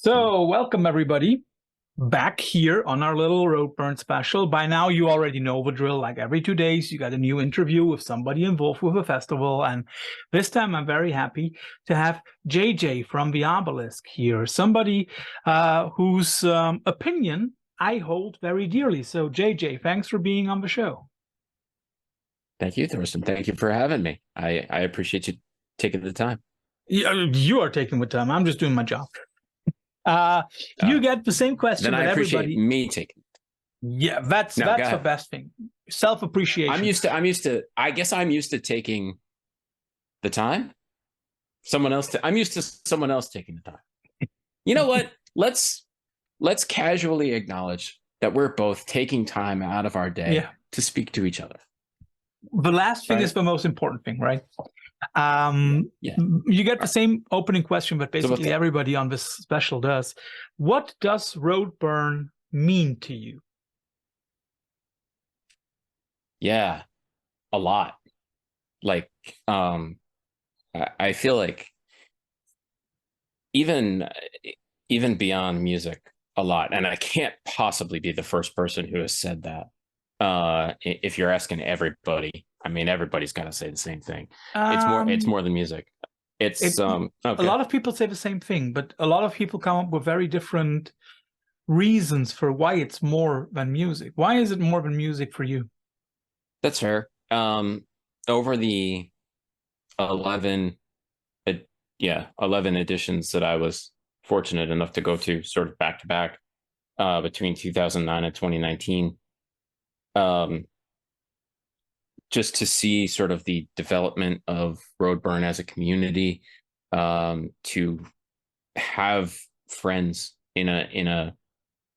So, welcome everybody back here on our little Roadburn special. By now, you already know the drill. Like every 2 days, you got a new interview with somebody involved with a festival. And this time, I'm very happy to have JJ from the Obelisk here, somebody whose opinion I hold very dearly. So, JJ, thanks for being on the show. Thank you, Thorsten. Thank you for having me. I appreciate you taking the time. You are taking the time. I'm just doing my job. You get the same question Then that I appreciate everybody. me taking it. Yeah, that's the best thing. Self-appreciation. I guess I'm used to taking the time. I'm used to someone else taking the time. You know what? Let's casually acknowledge that we're both taking time out of our day to speak to each other. The last thing is the most important thing, right? You get the same opening question, but basically everybody on this special does. What does Roadburn mean to you? Yeah, a lot. Like, I feel like even beyond music, a lot. And I can't possibly be the first person who has said that. If you're asking everybody, I mean, everybody's got to say the same thing. It's more than music. Okay. A lot of people say the same thing, but a lot of people come up with very different reasons for why it's more than music. Why is it more than music for you? That's fair. Over the 11 editions that I was fortunate enough to go to sort of back to back between 2009 and 2019, just to see sort of the development of Roadburn as a community, to have friends in a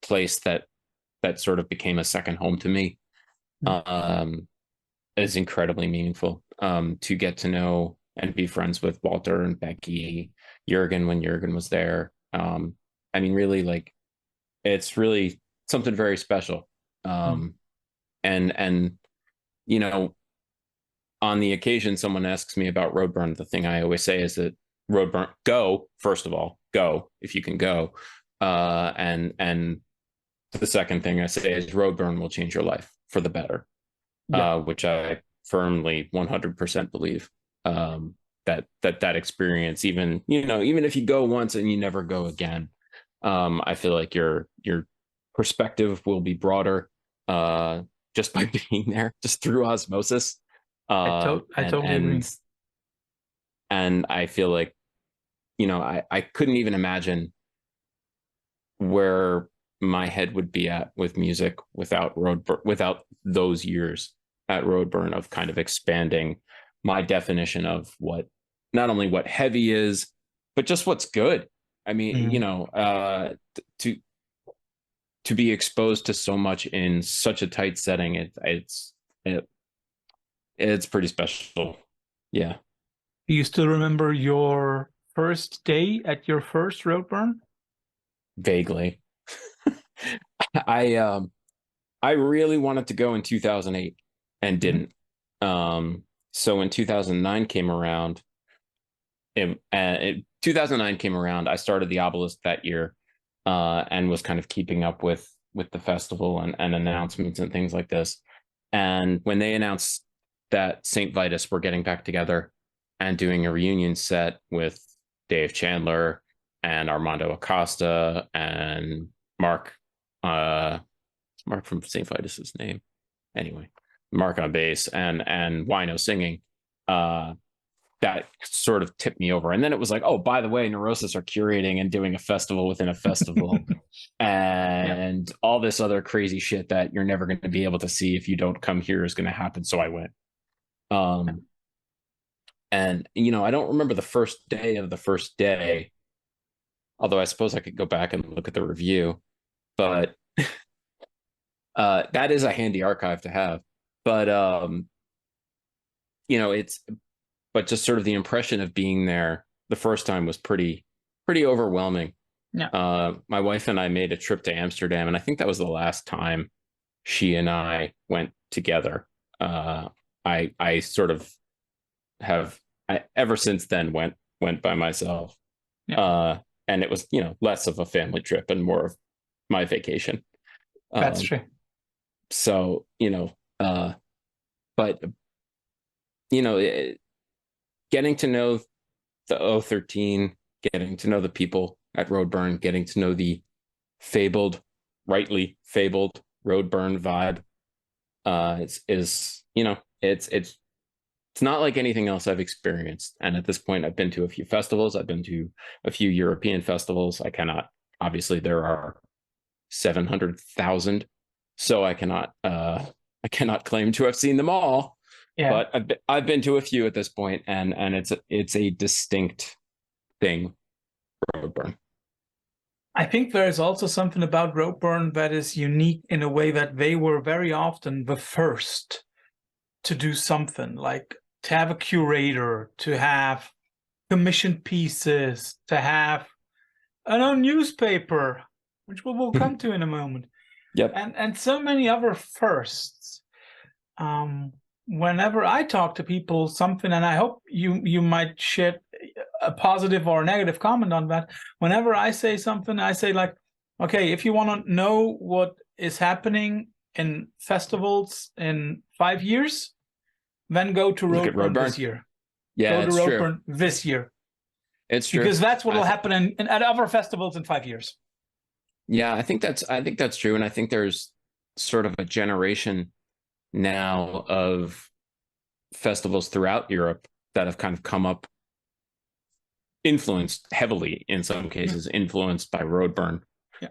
place that sort of became a second home to me, is incredibly meaningful. To get to know and be friends with Walter and Becky, Jürgen when Jürgen was there. I mean, really, like, it's really something very special. And you know, on the occasion someone asks me about Roadburn, the thing I always say is that Roadburn, go, first of all, go if you can go. And the second thing I say is Roadburn will change your life for the better, which I firmly 100% believe. That experience, even if you go once and you never go again, I feel like your perspective will be broader just by being there, just through osmosis. I totally agree. And I feel like, I couldn't even imagine where my head would be at with music without those years at Roadburn of kind of expanding my definition of not only what heavy is, but just what's good. I mean, to be exposed to so much in such a tight setting, it's pretty special. Yeah. Do you still remember your first day at your first Roadburn? Vaguely. I really wanted to go in 2008 and didn't. So when 2009 came around, 2009 came around, I started the Obelisk that year, and was kind of keeping up with the festival and announcements and things like this. And when they announced that St. Vitus were getting back together and doing a reunion set with Dave Chandler and Armando Acosta and Mark from St. Vitus's name. Anyway, Mark on bass and Wino singing, that sort of tipped me over. And then it was like, oh, by the way, Neurosis are curating and doing a festival within a festival and all this other crazy shit that you're never going to be able to see if you don't come here is going to happen. So I went. And, I don't remember the first day of the first day, although I suppose I could go back and look at the review, but that is a handy archive to have. But, but just sort of the impression of being there the first time was pretty overwhelming. Yeah. My wife and I made a trip to Amsterdam, and I think that was the last time she and I went together. I sort of have ever since then went by myself. Yeah. and it was, less of a family trip and more of my vacation. That's true. So, but getting to know the O13, getting to know the people at Roadburn, getting to know the rightly fabled Roadburn vibe, it's not like anything else I've experienced. And at this point, I've been to a few festivals. I've been to a few European festivals. Obviously there are 700,000, so I cannot claim to have seen them all. Yeah. But I've been to a few at this point, and it's a distinct thing, Roadburn. I think there is also something about Roadburn that is unique in a way that they were very often the first to do something, like to have a curator, to have commissioned pieces, to have a newspaper, which we'll come to in a moment. Yep. And so many other firsts. Whenever I talk to people something, and I hope you might shed a positive or a negative comment on that. Whenever I say something, I say like, okay, if you want to know what is happening in festivals in 5 years, then go to Roadburn this year. Yeah, go to Roadburn this year. It's true, because that's what will happen at other festivals in 5 years. Yeah, I think that's true, and I think there's sort of a generation now of festivals throughout Europe that have kind of come up, influenced heavily in some cases, influenced by Roadburn. Yeah.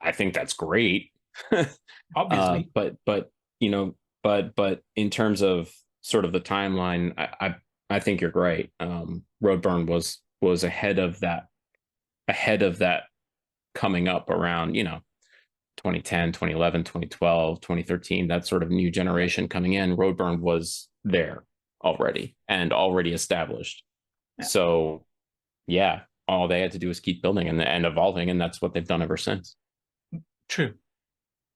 I think that's great. Obviously. But in terms of sort of the timeline, I think you're right. Roadburn was ahead of that coming up around, 2010, 2011, 2012, 2013, that sort of new generation coming in. Roadburn was there already and already established. Yeah. So yeah, all they had to do was keep building and evolving, and that's what they've done ever since. True.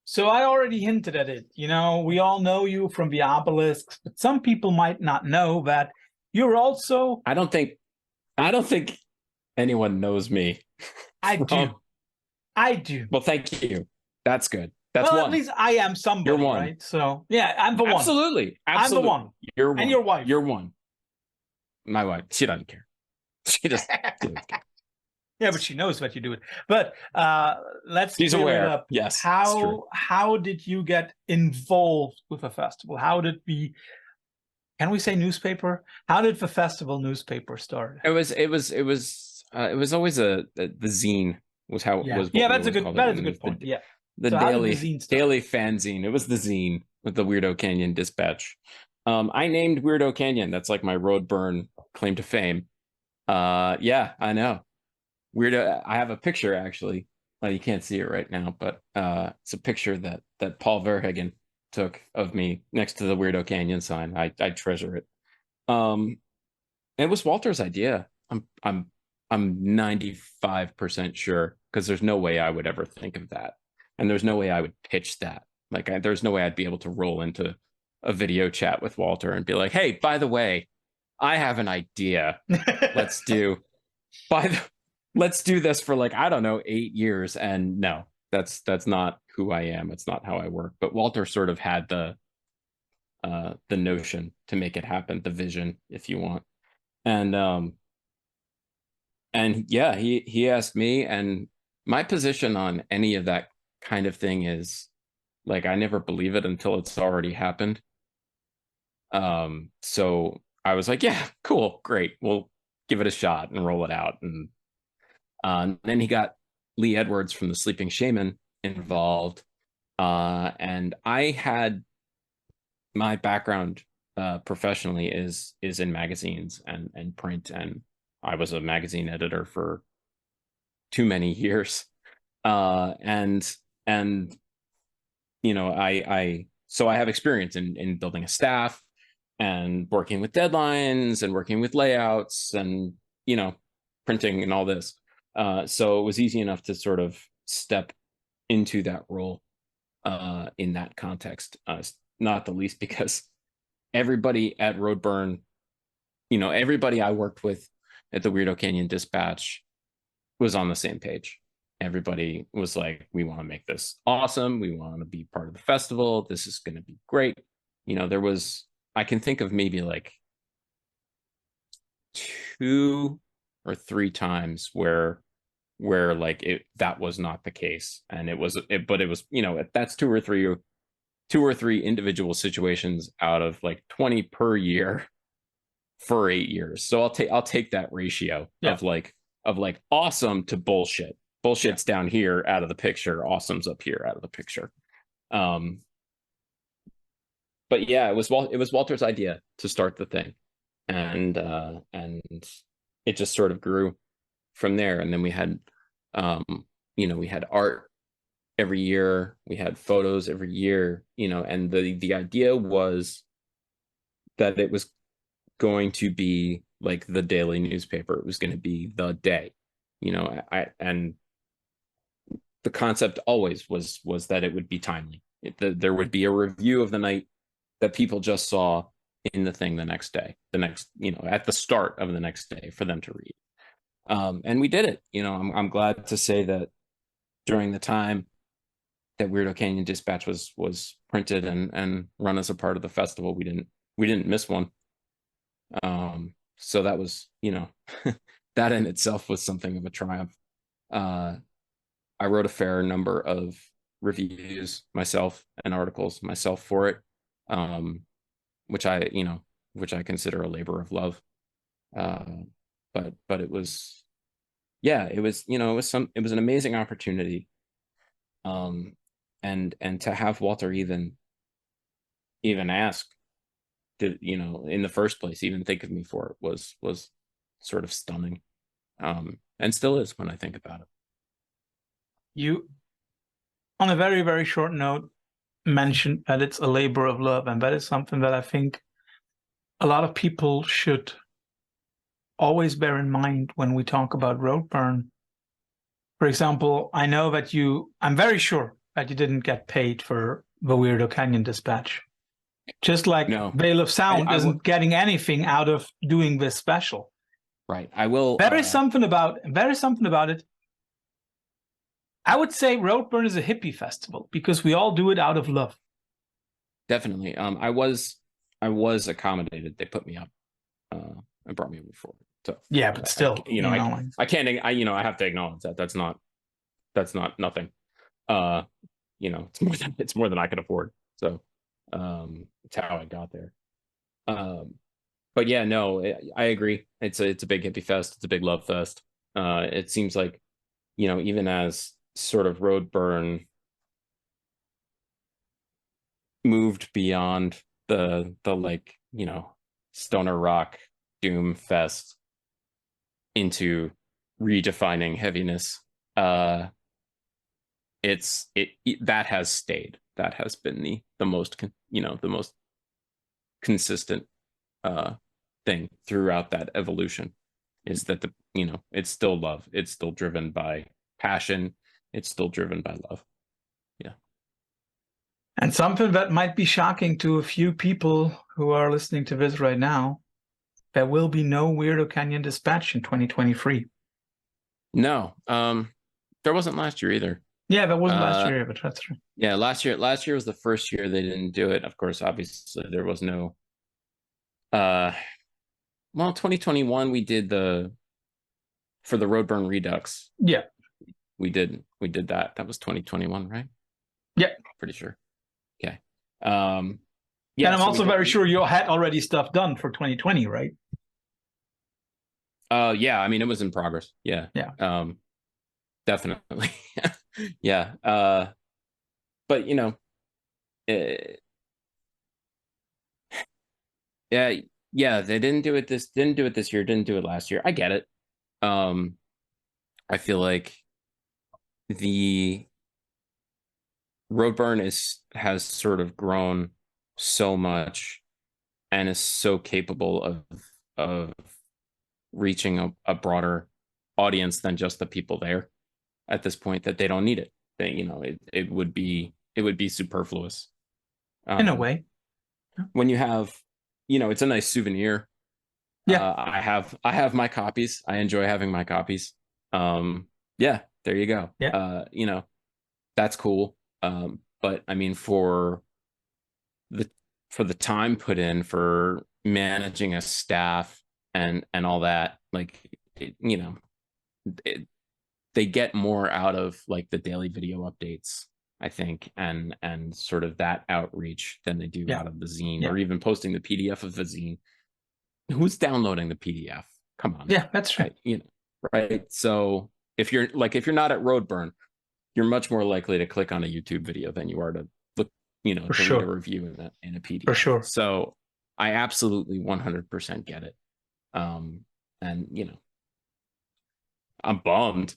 So I already hinted at it. We all know you from the obelisks, but some people might not know that you're also... I don't think anyone knows me. I do. Well, thank you. That's good. That's well, one. At least I am somebody, you're one. Right? So yeah, I'm the one. Absolutely. I'm the one. You're one. And your wife. You're one. My wife. She doesn't care. She doesn't care. Yeah, but she knows that you do it. But let's She's aware. It up. Yes. How did you get involved with a festival? How did can we say newspaper? How did the festival newspaper start? It was always the zine was how it was. Yeah, that is a good point. Yeah. The daily fanzine. It was the zine with the Weirdo Canyon Dispatch. I named Weirdo Canyon. That's like my Roadburn claim to fame. Yeah, I know. Weirdo. I have a picture actually. Well, you can't see it right now, but it's a picture that Paul Verhagen took of me next to the Weirdo Canyon sign. I treasure it. It was Walter's idea. I'm 95% sure, because there's no way I would ever think of that, and there's no way I would pitch that. Like, there's no way I'd be able to roll into a video chat with Walter and be like, "Hey, by the way, I have an idea. Let's do this for, like, I don't know, 8 years." And no, that's not who I am. It's not how I work. But Walter sort of had the notion to make it happen, the vision, if you want. And yeah, he asked me, and my position on any of that kind of thing is, like, I never believe it until it's already happened. So I was like, yeah, cool, great, we'll give it a shot and roll it out. And then he got Lee Edwards from the Sleeping Shaman involved, and I had my background professionally is in magazines and print, and I was a magazine editor for too many years. And so I have experience in building a staff and working with deadlines and working with layouts and, printing and all this. So it was easy enough to sort of step into that role in that context, not the least because everybody at Roadburn, everybody I worked with at the Weirdo Canyon Dispatch was on the same page. Everybody was like, we want to make this awesome. We want to be part of the festival. This is going to be great. There was, I can think of maybe like 2 or 3 times where like that was not the case. And it was, that's 2 or 3 individual situations out of like 20 per year for 8 years. So I'll take that ratio of like awesome to bullshit. Bullshit's down here out of the picture. Awesome's up here out of the picture. But yeah, it was Walter's idea to start the thing, and it just sort of grew from there. And then we had, we had art every year. We had photos every year. And the idea was that it was going to be like the daily newspaper. It was going to be the day, and the concept always was that it would be timely. There would be a review of the night that people just saw in the thing the next day, at the start of the next day for them to read. And we did it. I'm glad to say that during the time that Weirdo Canyon Dispatch was printed and run as a part of the festival, we didn't miss one. So that was, that in itself was something of a triumph. I wrote a fair number of reviews myself and articles myself for it, which I consider a labor of love. But it was, it was an amazing opportunity. And to have Walter even ask to, in the first place, even think of me for it was sort of stunning. And still is when I think about it. You, on a very, very short note, mentioned that it's a labor of love, and that is something that I think a lot of people should always bear in mind when we talk about Roadburn. For example, I'm very sure that you didn't get paid for the Weirdo Canyon Dispatch. Just like Veil of Sound isn't getting anything out of doing this special. Right. I will. There is something about it. I would say Roadburn is a hippie festival because we all do it out of love. Definitely. I was accommodated. They put me up and brought me before. So yeah, but still, I can't. I have to acknowledge that that's not nothing. It's more than I could afford. So it's how I got there. But yeah, no, I agree. It's a big hippie fest. It's a big love fest. It seems like, even as sort of Roadburn moved beyond the like, stoner rock doom fest into redefining heaviness, that has stayed. That has been the most consistent thing throughout that evolution, is that it's still love. It's still driven by passion. It's still driven by love. Yeah. And something that might be shocking to a few people who are listening to this right now, there will be no Weirdo Canyon Dispatch in 2023. No, there wasn't last year either. Yeah, there wasn't last year, but that's true. Yeah, last year was the first year they didn't do it. Of course, obviously there was no. Well, 2021 we did for the Roadburn Redux. Yeah, we did that. That was 2021, right? Yeah, pretty sure. Okay. Yeah, and I'm also very sure you had already stuff done for 2020, right? Yeah, I mean, it was in progress. Yeah. Definitely. Yeah. But yeah, they didn't do it this year, didn't do it last year. I get it. I feel like the Roadburn has sort of grown so much and is so capable of reaching a broader audience than just the people there at this point, that they don't need it. It would be superfluous. In a way. When you have, it's a nice souvenir Yeah. I have my copies. I enjoy having my copies. Yeah, there you go. Yeah. You know, that's cool. But I mean, the for the time put in for managing a staff and all that, like you know, it, they get more out of like the daily video updates, I think, and sort of that outreach than they do Yeah. out of the zine, Yeah. or even posting the PDF of the zine. Who's downloading the PDF? Come on. Yeah, that's true. Right, you know, right. So if you're not at Roadburn, you're much more likely to click on a YouTube video than you are to look, For to read a sure. review in a For PDF. sure. So I absolutely 100% get it. And I'm bummed,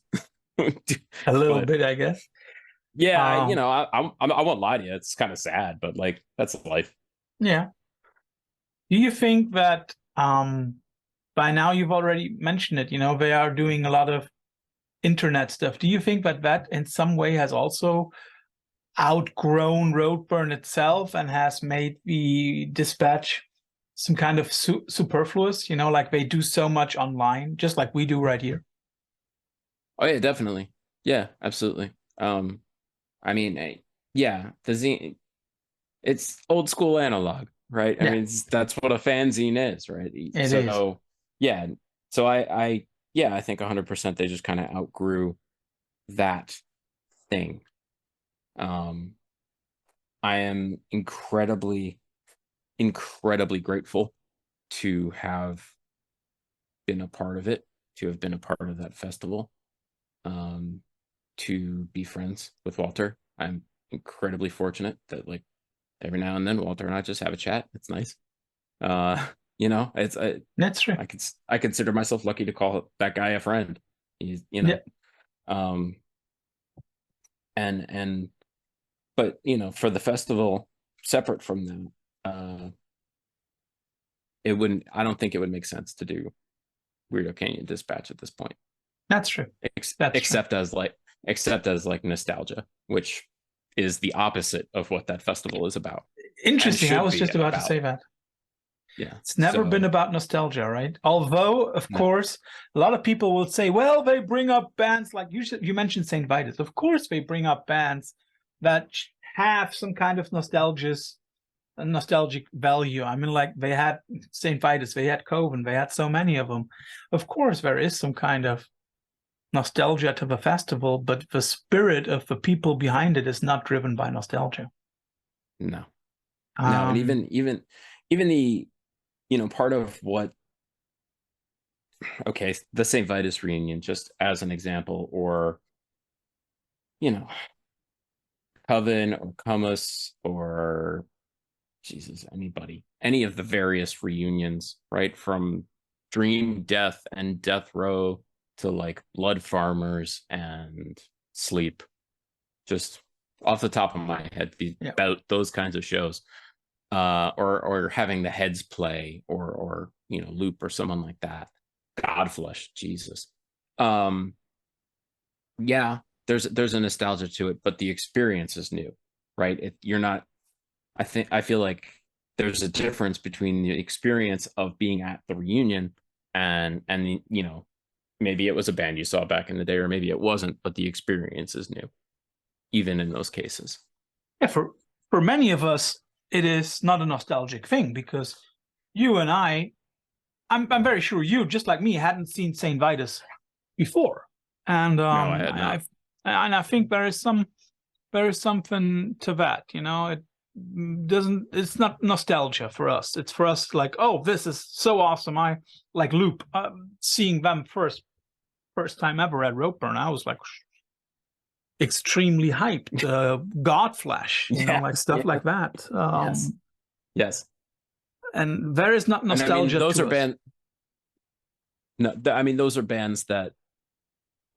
A little but bit, I guess. yeah, Um, I won't lie to you. It's kind of sad, but like that's life. yeah. Do you think that by now you've already mentioned it, they are doing a lot of internet stuff. Do you think that that in some way has also outgrown Roadburn itself and has made the dispatch some kind of superfluous, like they do so much online, just like we do right here? Oh yeah, definitely. Yeah, absolutely. I mean, yeah, the zine, it's old school analog, right? I Yeah, mean, that's what a fanzine is, right? it is. So yeah, so yeah, I think 100% they just kind of outgrew that thing. Um, I am incredibly grateful to have been a part of it, to have been a part of that festival, to be friends with Walter. I'm incredibly fortunate that like every now and then Walter and I just have a chat. It's nice. It's That's true. I consider myself lucky to call that guy a friend. He's Yeah, um and but for the festival separate from them, I don't think it would make sense to do Weirdo Canyon Dispatch at this point. that's true. That's true. Except as like nostalgia, which is the opposite of what that festival is about and Interesting. I should was be just about to about. say that. Yeah. It's never been So about nostalgia, right? Although, of no. course, a lot of people will say, well, they bring up bands like you mentioned St. Vitus. Of course, they bring up bands that have some kind of nostalgic value. I mean, like they had St. Vitus, they had Coven, they had so many of them. Of course, there is some kind of nostalgia to the festival, but the spirit of the people behind it is not driven by nostalgia. No. And Um, even the part of what, okay, the St. Vitus reunion, just as an example, or Coven or Cumus or Jesus, any of the various reunions, right? From Dream, Death, and Death Row to like Blood Farmers and Sleep, just off the top of my head, yeah. about those kinds of shows, or having the Heads play, or Loop or someone like that, Godflesh, Jesus. Yeah, there's a nostalgia to it, but the experience is new, right? You're not. I feel like there's a difference between the experience of being at the reunion and maybe it was a band you saw back in the day, or maybe it wasn't, but the experience is new, even in those cases. Yeah, for many of us, it is not a nostalgic thing because you and I'm very sure you, just like me, hadn't seen Saint Vitus before, and No, I had not. I think there is something to that. It's not nostalgia for us. It's for us like, oh, this is so awesome. I like Loop, seeing them first time ever at Roadburn. I was like extremely hyped. Godflesh, like stuff like that. Yes. And there is not And I mean, nostalgia those to are us. bands. No, I mean, those are bands that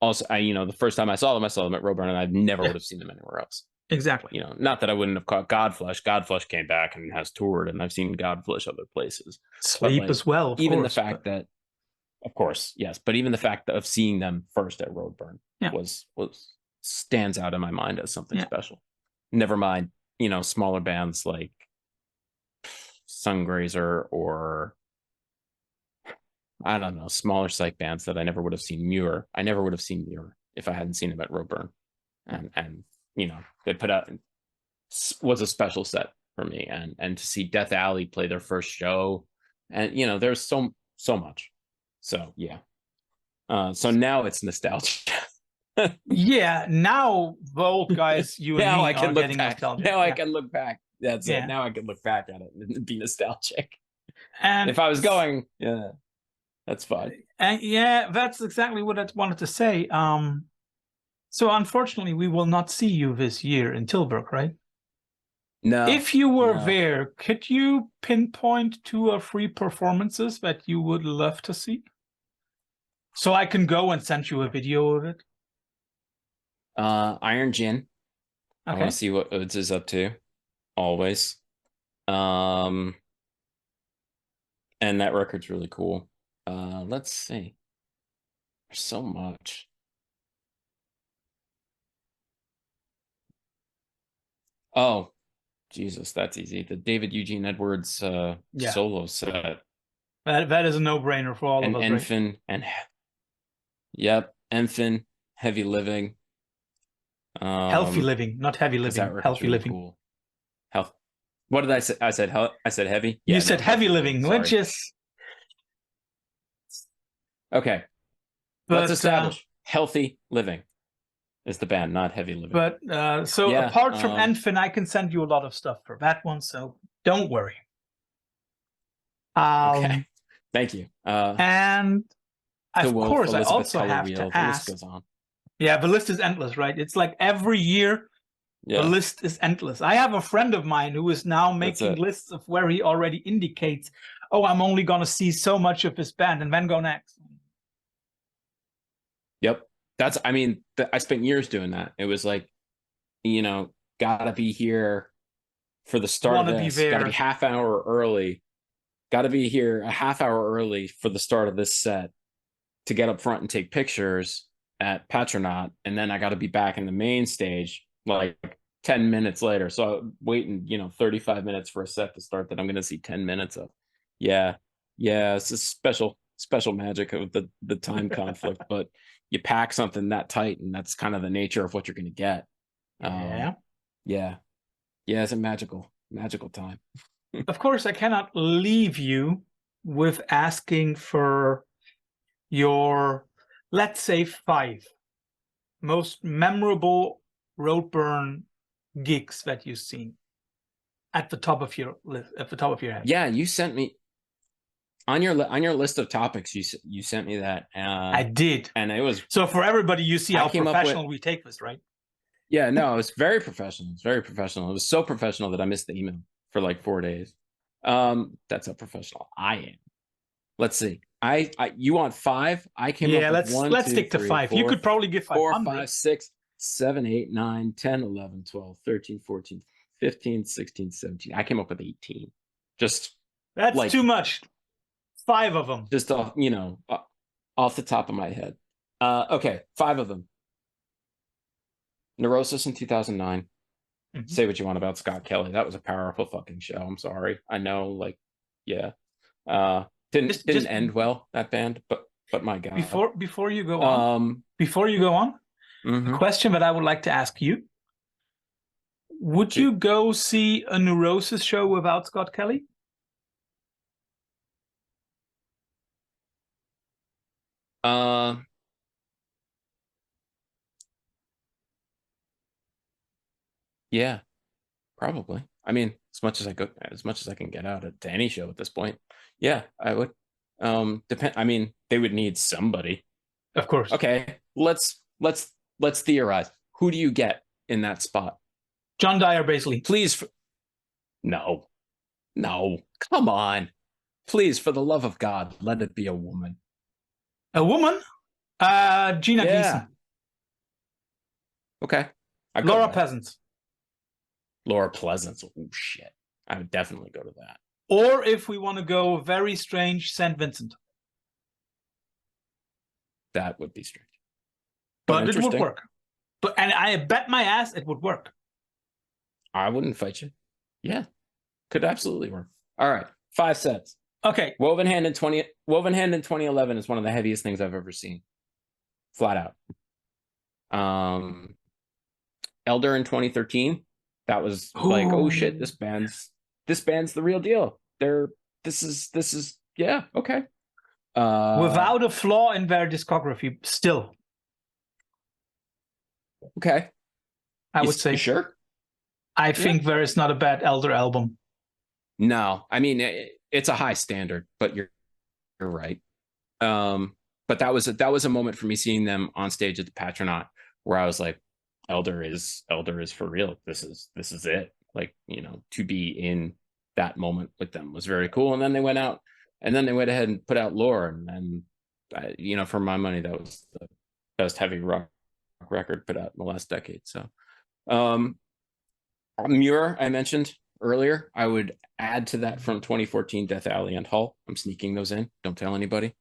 also, the first time I saw them at Roadburn, and I never would have seen them anywhere else. Exactly. Not that I wouldn't have caught Godflesh. Godflesh came back and has toured, and I've seen Godflesh other places. Sleep like, as well, even course, the fact that, of course, yes, but even the fact of seeing them first at Roadburn was stands out in my mind as something special. Never mind, smaller bands like Sungrazer or I don't know, smaller psych bands that I never would have seen. Muir. I never would have seen Muir if I hadn't seen him at Roadburn. And you know, they put out was a special set for me. And to see Death Alley play their first show, and you know, there's so much. So yeah. So now it's nostalgia. Yeah, now the old guys, you and Now me, I can are look getting back. nostalgic. Now I Yeah. can look back. That's Yeah. it. Now I can look back at it and be nostalgic. And If I was going, yeah, that's fine. And yeah, that's exactly what I wanted to say. So unfortunately, we will not see you this year in Tilburg, right? No. If you were no. there, could you pinpoint 2 or 3 performances that you would love to see? So I can go and send you a video of it. Iron Gin. I want Okay. to see what Odes is up to. Always. And that record's really cool. Let's see. There's so much. Oh, Jesus, that's easy. The David Eugene Edwards Yeah. solo set. That is a no-brainer for all And of us, Enfin right? and yep, Enfin, Heavy Living. Healthy living, not heavy That living. record's Healthy really living. cool. Health. What did I say? I said heavy. You Yeah, said no, heavy living, sorry. which is Okay. but, Let's establish healthy living is the band, not heavy living. But so Yeah, apart from Enfin, I can send you a lot of stuff for that one, so don't worry. Okay. Thank you. And of course, I also have Wheel, to ask. The list goes on. Yeah, the list is endless, right? It's like every year, the list is endless. I have a friend of mine who is now making lists of where he already indicates, oh, I'm only going to see so much of this band and then go next. Yep. That's, I mean, I spent years doing that. It was like, you know, gotta be here for the start of this. Gotta be half hour early. Gotta be here a half hour early for the start of this set to get up front and take pictures at Patronaut. And then I gotta be back in the main stage like 10 minutes later. So I'm waiting, you know, 35 minutes for a set to start that I'm gonna see 10 minutes of. Yeah. It's a special magic of the time conflict, but you pack something that tight, and that's kind of the nature of what you're going to get. Yeah, it's a magical time. Of course, I cannot leave you with asking for your, let's say, 5 most memorable Roadburn gigs that you've seen at the top of your list, at the top of your head. Yeah, you sent me on your list of topics. You sent me that. I did, and it was so for everybody. You see how professional we take this, right? Yeah, no, it's very professional. It's very professional. It was so professional that I missed the email for like 4 days. That's how professional I am. Let's see. You want 5? I came up with let's stick to 5. 4, you could probably give 500. 4, 5, 6, 7, 8, 9, 10, 11, 12, 13, 14, 15, 16, 17. I came up with 18. Just that's like, too much. 5 of them. Just off, you know, off the top of my head. Okay, 5 of them. Neurosis in 2009. Say what you want about Scott Kelly. That was a powerful fucking show. I'm sorry. I know, like, yeah. Didn't end well, that band, but my God. Before you go on, the question that I would like to ask you: would you go see a Neurosis show without Scott Kelly? Yeah, probably. I mean, as much as I can get out to any show at this point. Yeah, I would. Depend. I mean, they would need somebody. Of course. Okay, let's theorize. Who do you get in that spot? John Dyer, basically. Please. No. Come on. Please, for the love of God, let it be a woman. A woman? Gina Gleason. Okay. Laura Pleasance. Laura Pleasance. Oh, shit. I would definitely go to that. Or if we want to go very strange, St. Vincent. That would be strange. But it would work. And I bet my ass it would work. I wouldn't fight you. Yeah. Could absolutely work. All right. 5 sets. Okay. Woven Hand in 2011 is one of the heaviest things I've ever seen. Flat out. Elder in 2013, that was like, oh shit, this band's the real deal. This is yeah, okay. Without a flaw in their discography, still. Okay. I would say. You sure? I think there is not a bad Elder album. No, I mean it's a high standard, but you're right. But that was a moment for me seeing them on stage at the Patronaut where I was like, Elder is for real. This is it. Like, you know, to be in that moment with them was very cool. And then they went out, and then they went ahead and put out Lore, and you know, for my money, that was the best heavy rock record put out in the last decade. So, Muir, I mentioned earlier, I would add to that from 2014 Death Alley and Hull. I'm sneaking those in. Don't tell anybody.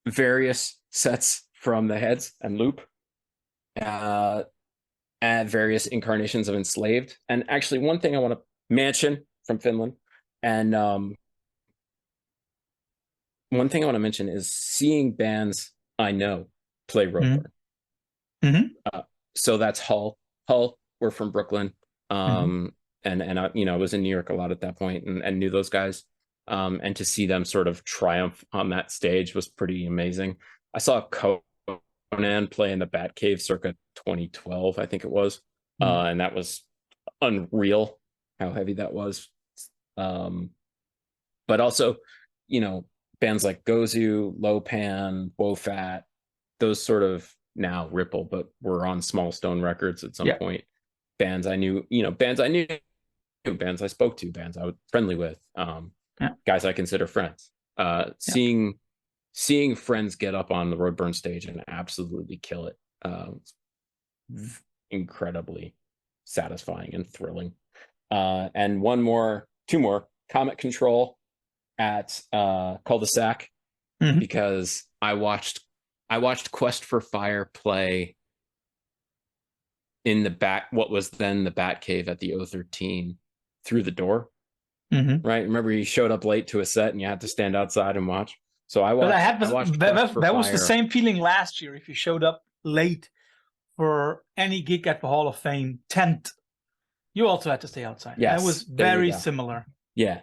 Various sets from the Heads and Loop. And various incarnations of Enslaved. And actually, one thing I want to mention from Finland, and one thing I want to mention is seeing bands I know play Roadburn. Mm-hmm. So that's Hull. Hull, we're from Brooklyn. And I, you know, I was in New York a lot at that point and knew those guys. And to see them sort of triumph on that stage was pretty amazing. I saw Konan play in the Batcave circa 2012, I think it was. And that was unreal how heavy that was. But also, you know, bands like Gozu, Lopan, Wofat, those sort of now Ripple, but were on Small Stone Records at some point. Bands I knew, you know, bands I spoke to, bands I was friendly with, guys I consider friends. Seeing friends get up on the Roadburn stage and absolutely kill it, incredibly satisfying and thrilling. And two more, Comet Control at Cul-de-sac, because I watched Quest for Fire play in what was then the Batcave at the O13 through the door. Right? Remember, he showed up late to a set and you had to stand outside and watch. So I watched. That was the same feeling last year. If you showed up late for any gig at the Hall of Fame tent, you also had to stay outside. Yes, that was very similar. Yeah,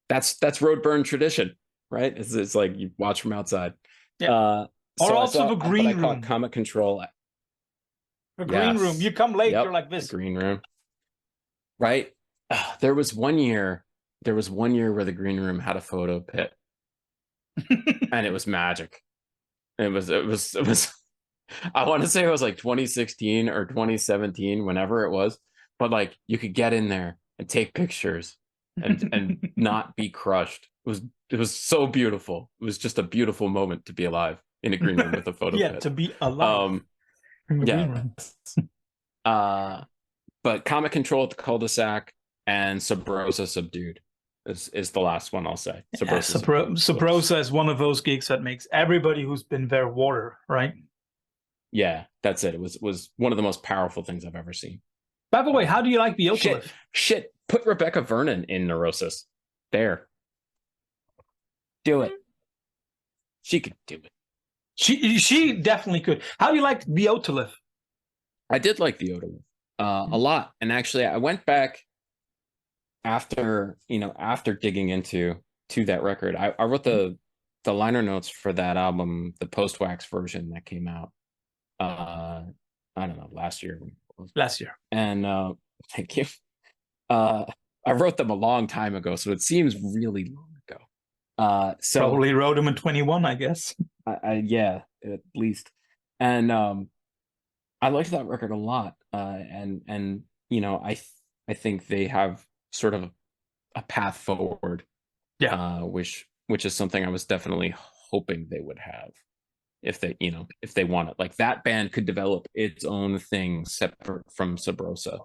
that's Roadburn tradition, right? It's like you watch from outside. Yeah. Or also the green room. Comet Control. The green room. You come late, you're like this. The green room. Right. There was one year where the green room had a photo pit. And it was magic. It was I want to say it was like 2016 or 2017, whenever it was, but like you could get in there and take pictures and not be crushed. It was so beautiful. It was just a beautiful moment to be alive in a green room with a photo pit. To be alive. But Comet Control at the Cul-de-sac and Sabrosa Subdued is the last one I'll say. Sabrosa is one of those gigs that makes everybody who's been there water, right? Yeah, that's it. It was one of the most powerful things I've ever seen. By the way, how do you like the Oakliffe? Shit, put Rebecca Vernon in Neurosis. There. Do it. She could do it. She definitely could. How do you like the Otolith? I did like the Otolith a lot. And actually, I went back after digging into that record. I wrote the liner notes for that album, the post-wax version that came out. I don't know, last year. And thank you. I wrote them a long time ago, so it seems really long ago. So probably wrote them in 21, I guess. Yeah, at least. And I liked that record a lot. And you know, I think they have sort of a path forward. Which is something I was definitely hoping they would have. If they want it. Like that band could develop its own thing separate from Sabrosa.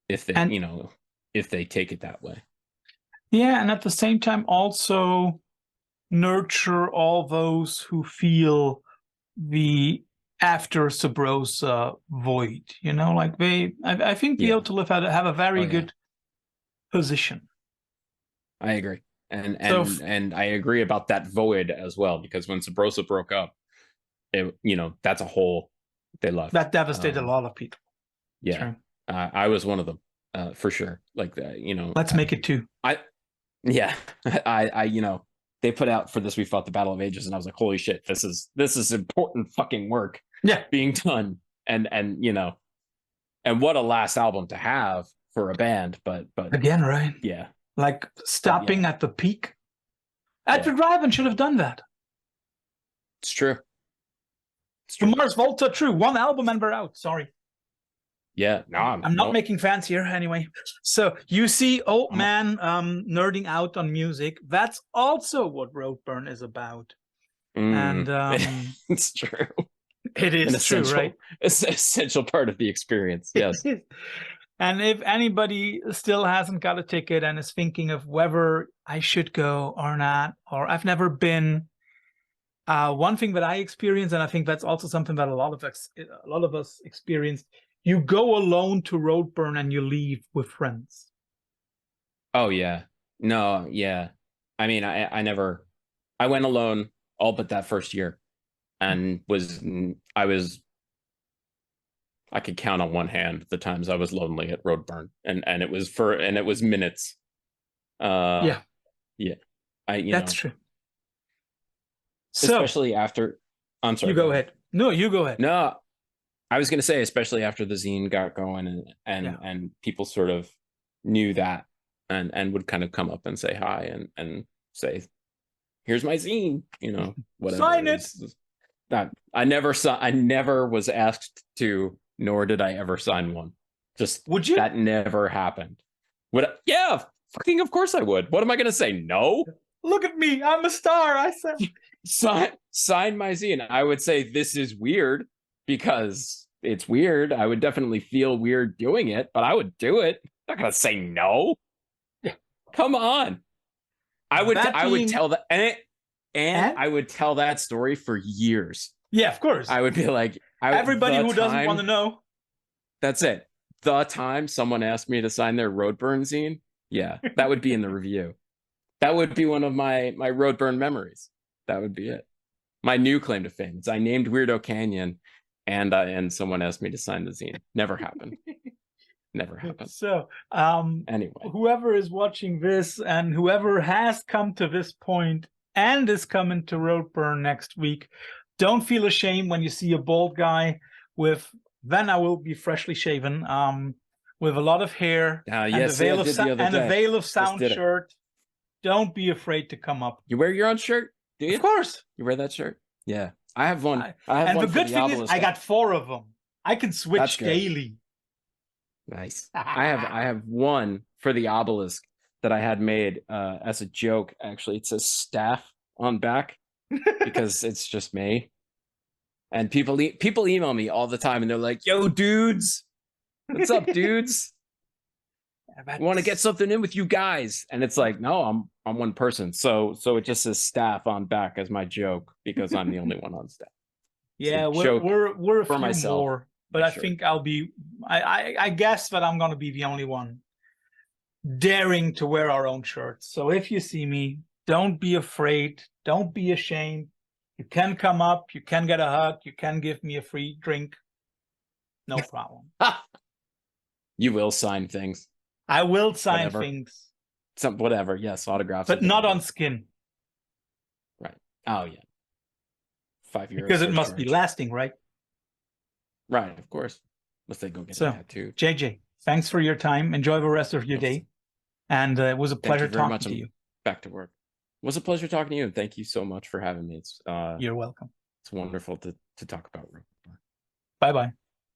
If they take it that way. Yeah, and at the same time also nurture all those who feel the after Sabrosa void. Like I think the Otolith have a very good position. I agree. And So and I agree about that void as well, because when Sabrosa broke up, it, you know, that's a hole they left. that devastated a lot of people. Yeah. Sure. I was one of them, for sure. Like, you know, Let's make it 2. Yeah, you know, they put out For This We Fought the Battle of Ages, and I was like, holy shit, this is important fucking work Yeah. being done, and you know, and what a last album to have for a band, but Again, right? yeah, Like stopping at the peak. Edward Ryman should have done that. it's true. It's The true. Mars Volta, true. 1 album and we're out. Sorry. Yeah, no, I'm not making fans here anyway. So you see, old man nerding out on music. That's also what Roadburn is about. And it's true. It is true, right? It's an essential part of the experience. Yes. And if anybody still hasn't got a ticket and is thinking of whether I should go or not, or I've never been, one thing that I experienced, and I think that's also something that a lot of us experienced, you go alone to Roadburn and you leave with friends. Oh yeah. No, yeah. I mean, I went alone all but that first year, and I could count on one hand the times I was lonely at Roadburn, and it was minutes. Yeah. That's true. So, especially after, I'm sorry. You go ahead. No, you go ahead. No, I was going to say, especially after the zine got going, and people sort of knew that, and would kind of come up and say hi and say, here's my zine, you know, whatever. Sign it. That I never was asked to, nor did I ever sign one. Just, would you? That never happened. Yeah, fucking of course I would. What am I going to say? No. Look at me, I'm a star. I said sign my zine. I would say this is weird because it's weird. I would definitely feel weird doing it, but I would do it. I'm not gonna say no. Yeah. Come on. I would tell that, and I would tell that story for years. Yeah, of course. I would be like, everybody who doesn't want to know. That's it. The time someone asked me to sign their Roadburn zine, yeah, that would be in the review. That would be one of my Roadburn memories. That would be it. My new claim to fame is I named Weirdo Canyon, and someone asked me to sign the zine. Never happened. Never happened. So, anyway, whoever is watching this and whoever has come to this point and is coming to Roadburn next week, don't feel ashamed when you see a bald guy with, then I will be freshly shaven, with a lot of hair and a Veil of Sound shirt. Don't be afraid to come up. You wear your own shirt? Do you? Of course. You wear that shirt? Yeah. I have one. And the good thing is I got 4 of them. I can switch daily. Nice. I have one for the obelisk that I had made as a joke. Actually, it says staff on back because it's just me. And people email me all the time and they're like, yo, dudes, what's up, dudes? Want to get something in with you guys? And it's like, no, I'm one person. So it just says staff on back as my joke because I'm the only one on staff. Yeah, we're a few more, but I think I'll be. I guess that I'm gonna be the only one daring to wear our own shirts. So if you see me, don't be afraid. Don't be ashamed. You can come up. You can get a hug. You can give me a free drink. No problem. You will sign things. I will sign things. Whatever. Yes, autographs. But not on skin. Right. Oh, yeah. 5 years. Because it must be lasting, right? Right, of course. Unless they go get that too. JJ, thanks for your time. Enjoy the rest of your day. And it was a pleasure talking to you. Back to work. It was a pleasure talking to you. And thank you so much for having me. It's You're welcome. It's wonderful to talk about. Bye-bye.